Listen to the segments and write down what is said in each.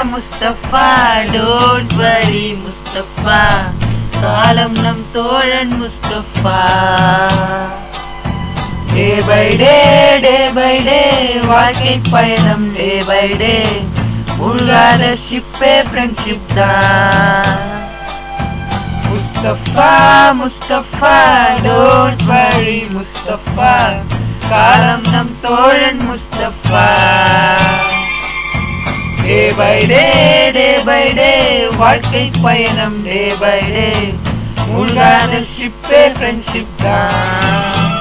Mustafa don't worry Mustafa காலம் நம் தோழன் முஸ்தபா டே பை டே வாழ்க்கை பயணம் டே பை டே மூழ்காத ஷிப்பே ஃப்ரெண்ட்ஷிப் தான் முஸ்தபா முஸ்தபா டோன்ட் வரி முஸ்தபா காலம் நம் தோழன் முஸ்தபா டே பை டே வாழ்க்கை பயணம் டே பை டே மூழ்காத ஷிப்பே ஃப்ரெண்ட்ஷிப் தான்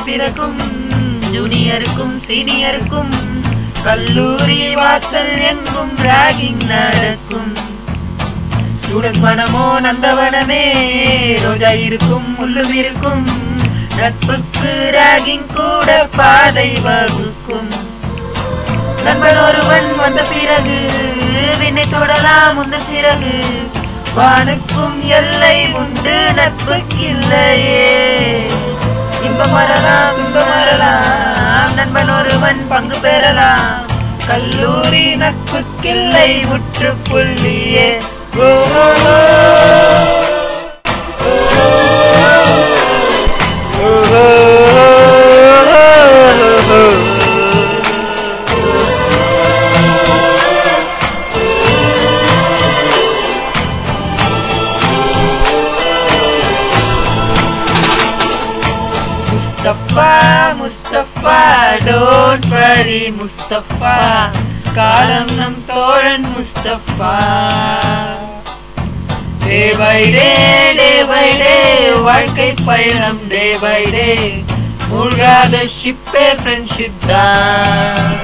பிறக்கும் ஜூனியருக்கும் சீனியருக்கும் கல்லூரி வாசல் எங்கும் ராகிங் நடக்கும் ஸ்டூடெண்ட்ஸ் மனமோ நந்தவனமே ரோஜா இருக்கும் முள்ளும் இருக்கும் நட்புக்கு ராகிங் கூட பாதை வகுக்கும் நண்பன் ஒருவன் வந்த பிறகு விண்ணை தொடலாம் உந்த சிறகு வானுக்கும் எல்லை உண்டு நட்புக்கில்லையே இன்பம் வரலாம் நண்பன் ஒருவன் பங்கு பெறலாம் கல்லூரி நட்புக்கில்லை முற்றுப்புள்ளியே முஸ்தபா முஸ்தபா டோன்ட் வரி முஸ்தபா காலம் நம் தோழன் முஸ்தபா டே பை டே வாழ்க்கை பயணம் டே பை டே மூழ்காத ஷிப்பே ஃப்ரெண்ட்ஷிப் தான்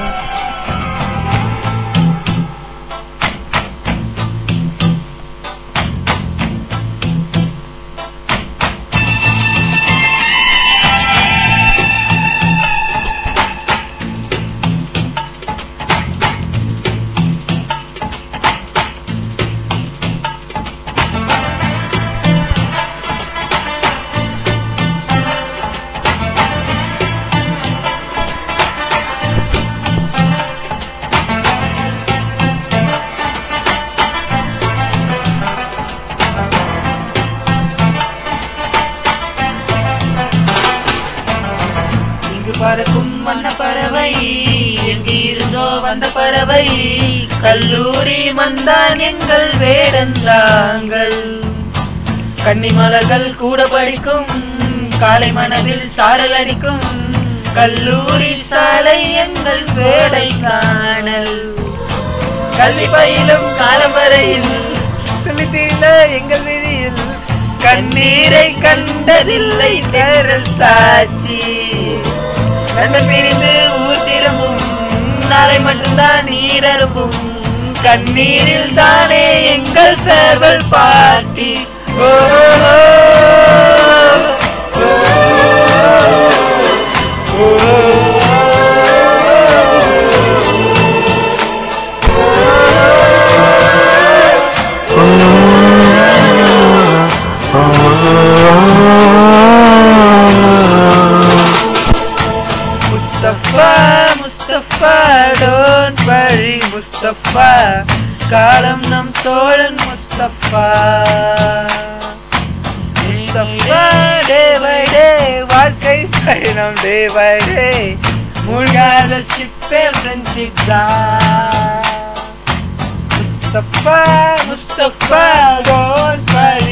பறக்கும் வண்ண பறவை எங்கிருந்தோ வந்த பறவை கல்லூரி மந்தான் எங்கள் வேடந்தாங்கள் கன்னிமலர்கள் கூட படிக்கும் காலை மனதில் சாரல் அடிக்கும் கல்லூரி சாலை எங்கள் வேடை காணல் கல்வி பயிலும் காலம் வரையில் துளித்தீல எங்கள் விழியில் கண்ணீரை கண்டதில்லை தேரல் சாட்சி நண்பன் பிரிந்து ஊர் திரும்பும் நாளை மட்டும்தான் நீரரும்பும் கண்ணீரில் தானே எங்கள் farewell party Mustafa don't worry Mustafa காலம் நம் தோழன் Mustafa Mustafa day by day வாழ்க்கை பயணம் டே பை டே மூழ்காத ஷிப்பே ஃப்ரெண்ட்ஷிப் தான் முஸ்தபா முஸ்தபா